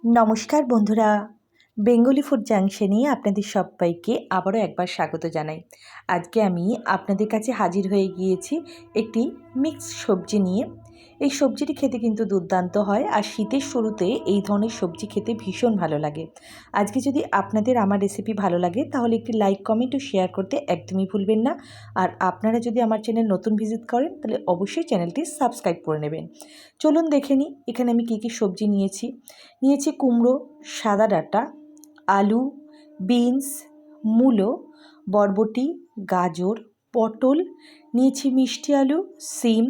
নমস্কার বন্ধুরা, Bengali food জাংশনে আপনাদের সবাইকে আবারও একবার স্বাগত জানাই। আজকে আমি আপনাদের কাছে হাজির হয়ে গিয়েছি একটি মিক্স সবজি নিয়ে। এই সবজিটি খেতে কিন্তু দুর্দান্ত হয়, আর শীতের শুরুতে এই ধরনের সবজি খেতে ভীষণ ভালো লাগে। আজকে যদি আপনাদের আমার রেসিপি ভালো লাগে তাহলে একটি লাইক, কমেন্ট ও শেয়ার করতে একদমই ভুলবেন না। আর আপনারা যদি আমার চ্যানেল নতুন ভিজিট করেন তাহলে অবশ্যই চ্যানেলটি সাবস্ক্রাইব করে নেবেন। চলুন দেখে নিই এখানে আমি কী কী সবজি নিয়েছি কুমড়ো, সাদা ডাঁটা, আলু, বিনস, মূলো, বরবটি, গাজর, পটল, নিয়েছি মিষ্টি আলু, সিম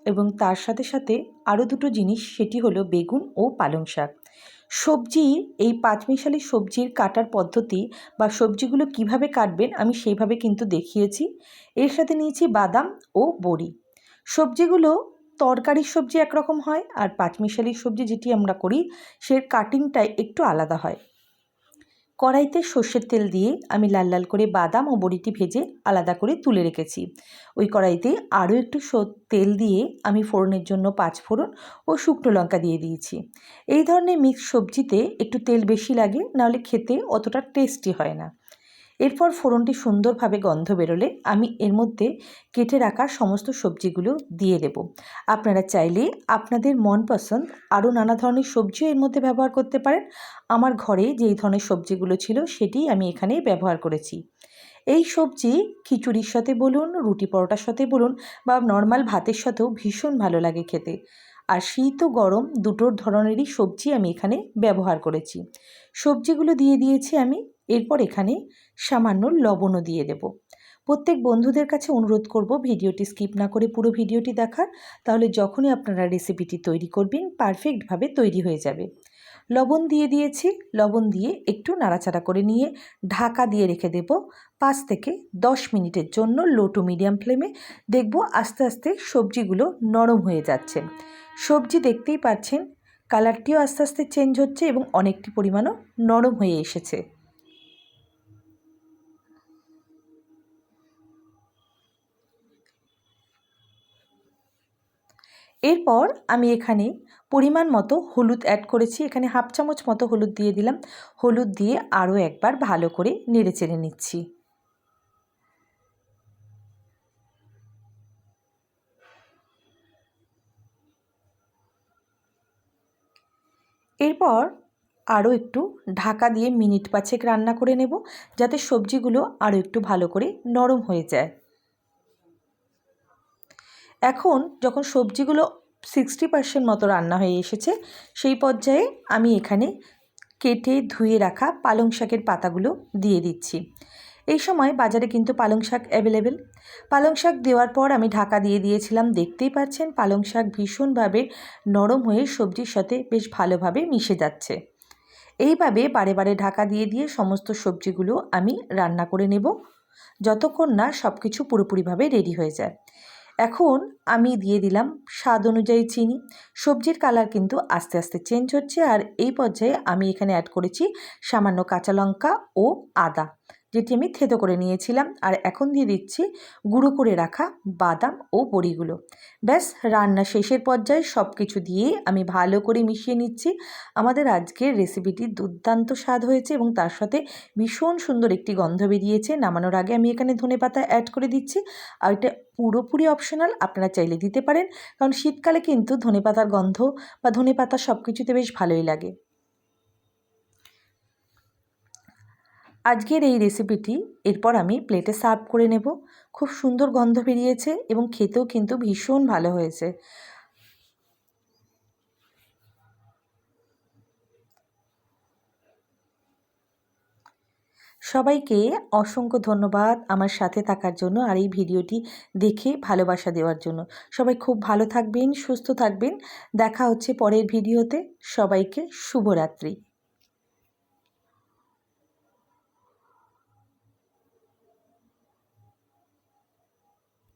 এবং তার সাথে সাথে আরও দুটো জিনিস, সেটি হলো বেগুন ও পালং শাক। সবজির এই পাঁচমিশালি সবজির কাটার পদ্ধতি বা সবজিগুলো কিভাবে কাটবেন আমি সেইভাবে কিন্তু দেখিয়েছি। এর সাথে নিয়েছি বাদাম ও বড়ি। সবজিগুলো তরকারির সবজি একরকম হয়, আর পাঁচমিশালি সবজি যেটি আমরা করি সে কাটিংটাই একটু আলাদা হয়। কড়াইতে সর্ষের তেল দিয়ে আমি লাল লাল করে বাদাম ও বড়িটি ভেজে আলাদা করে তুলে রেখেছি। ওই কড়াইতে আরও একটু তেল দিয়ে আমি ফোড়নের জন্য 5 ফোড়ন ও শুকনো লঙ্কা দিয়ে দিয়েছি। এই ধরনের মিক্স সবজিতে একটু তেল বেশি লাগে, নাহলে খেতে অতটা টেস্টি হয় না। এরপর ফোড়নটি সুন্দরভাবে গন্ধ বেরোলে আমি এর মধ্যে কেটে রাখা সমস্ত সবজিগুলো দিয়ে দেব। আপনারা চাইলে আপনাদের মনপসন্দ আরও নানা ধরনের সবজিও এর মধ্যে ব্যবহার করতে পারেন। আমার ঘরে যেই ধরনের সবজিগুলো ছিল সেটিই আমি এখানে ব্যবহার করেছি। এই সবজি খিচুড়ির সাথে বলুন, রুটি পরোটার সাথে বলুন বা নর্মাল ভাতের সাথেও ভীষণ ভালো লাগে খেতে। আর শীত ও গরম দুটো ধরনেরই সবজি আমি এখানে ব্যবহার করেছি। সবজিগুলো দিয়ে দিয়েছি আমি। এরপর এখানে সামান্য লবণও দিয়ে দেব। প্রত্যেক বন্ধুদের কাছে অনুরোধ করব ভিডিওটি স্কিপ না করে পুরো ভিডিওটি দেখার, তাহলে যখনই আপনারা রেসিপিটি তৈরি করবেন পারফেক্টভাবে তৈরি হয়ে যাবে। লবণ দিয়ে দিয়েছি। লবণ দিয়ে একটু নাড়াচাড়া করে নিয়ে ঢাকা দিয়ে রেখে দেব 5 থেকে 10 মিনিটের জন্য লো টু মিডিয়াম ফ্লেমে। দেখব আস্তে আস্তে সবজিগুলো নরম হয়ে যাচ্ছে। সবজি দেখতেই পাচ্ছেন কালারটিও আস্তে আস্তে চেঞ্জ হচ্ছে এবং অনেকটি পরিমাণও নরম হয়ে এসেছে। এরপর আমি এখানে পরিমাণ মতো হলুদ অ্যাড করেছি। এখানে হাফ চামচ মতো হলুদ দিয়ে দিলাম। হলুদ দিয়ে আরও একবার ভালো করে নেড়েচেড়ে নিচ্ছি। এরপর আরও একটু ঢাকা দিয়ে মিনিট 5 রান্না করে নেব, যাতে সবজিগুলো আরও একটু ভালো করে নরম হয়ে যায়। এখন যখন সবজিগুলো 60% মতো রান্না হয়ে এসেছে, সেই পর্যায়ে আমি এখানে কেটে ধুয়ে রাখা পালং শাকের পাতাগুলো দিয়ে দিচ্ছি। এই সময় বাজারে কিন্তু পালং শাক অ্যাভেলেবেল। পালং শাক দেওয়ার পর আমি ঢাকা দিয়ে দিয়েছিলাম। দেখতেই পাচ্ছেন পালং শাক ভীষণভাবে নরম হয়ে সবজির সাথে বেশ ভালোভাবে মিশে যাচ্ছে। এইভাবে বারে বারে ঢাকা দিয়ে দিয়ে সমস্ত সবজিগুলো আমি রান্না করে নেব, যতক্ষণ না সব কিছু পুরোপুরিভাবে রেডি হয়ে যায়। এখন আমি দিয়ে দিলাম স্বাদ অনুযায়ী চিনি। সবজির কালার কিন্তু আস্তে আস্তে চেঞ্জ হচ্ছে, আর এই পর্যায়ে আমি এখানে অ্যাড করেছি সামান্য কাঁচা লঙ্কা ও আদা, যেটি আমি থেতো করে নিয়েছিলাম। আর এখন দিয়ে দিচ্ছি গুঁড়ো করে রাখা বাদাম ও বড়িগুলো। ব্যাস, রান্না শেষের পর্যায়ে সব কিছু দিয়ে আমি ভালো করে মিশিয়ে নিচ্ছি। আমাদের আজকের রেসিপিটি দুর্দান্ত স্বাদ হয়েছে এবং তার সাথে ভীষণ সুন্দর একটি গন্ধ বেরিয়েছে। নামানোর আগে আমি এখানে ধনেপাতা অ্যাড করে দিচ্ছি। আর এটা পুরোপুরি অপশনাল, আপনারা চাইলে দিতে পারেন, কারণ শীতকালে কিন্তু ধনেপাতার গন্ধ বা ধনেপাতা সব কিছুতে বেশ ভালোই লাগে। আজকের এই রেসিপিটি এরপর আমি প্লেটে সার্ভ করে নেব। খুব সুন্দর গন্ধ বেরিয়েছে এবং খেতেও কিন্তু ভীষণ ভালো হয়েছে। সবাইকে অসংখ্য ধন্যবাদ আমার সাথে থাকার জন্য আর এই ভিডিওটি দেখে ভালোবাসা দেওয়ার জন্য। সবাই খুব ভালো থাকবেন, সুস্থ থাকবেন। দেখা হচ্ছে পরের ভিডিওতে। সবাইকে শুভরাত্রি।